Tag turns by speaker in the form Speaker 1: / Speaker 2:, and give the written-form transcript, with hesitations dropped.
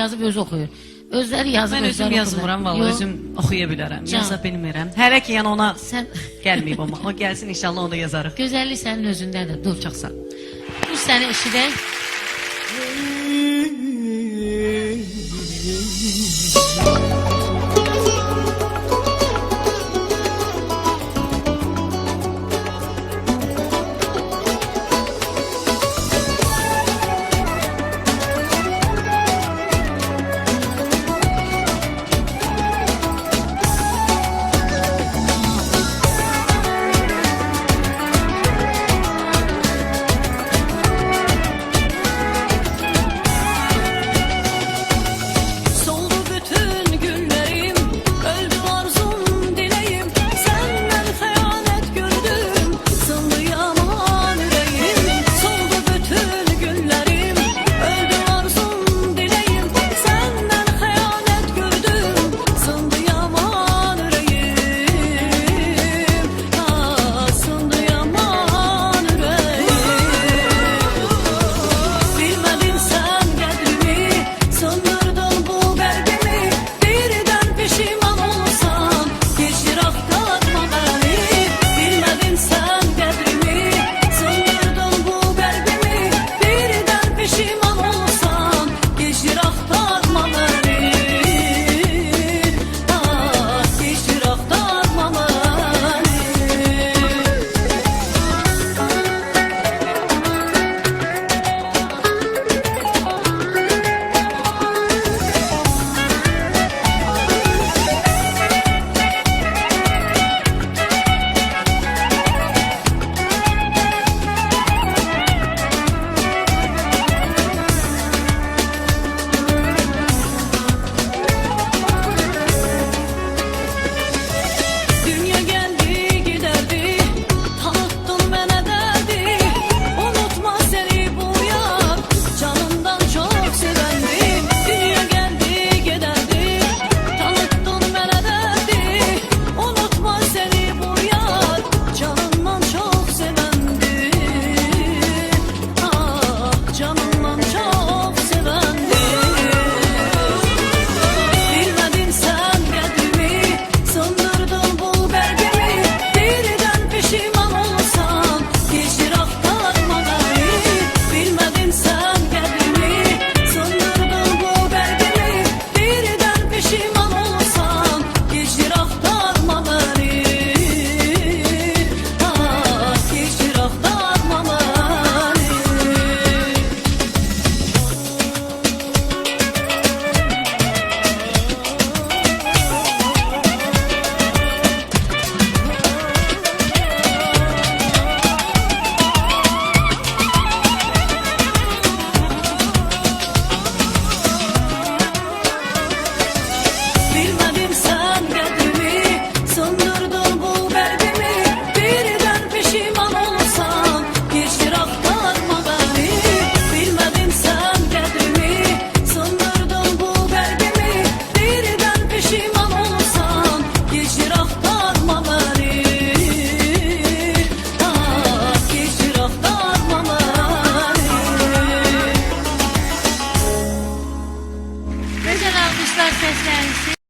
Speaker 1: yazıb özü oxuyur. Özləri yazıb
Speaker 2: Mən özüm
Speaker 1: özləri
Speaker 2: yazmıram, valla özüm oxuya bilərəm, yaza bilmirəm. Hələ ki, yəni ona
Speaker 1: Sən
Speaker 2: gəlməyib amma. O gəlsin inşallah onu da yazarıq.
Speaker 1: gözəllik sənin özündədir. Dur.
Speaker 2: Çox sağ ol.
Speaker 1: Dur səni eşidək.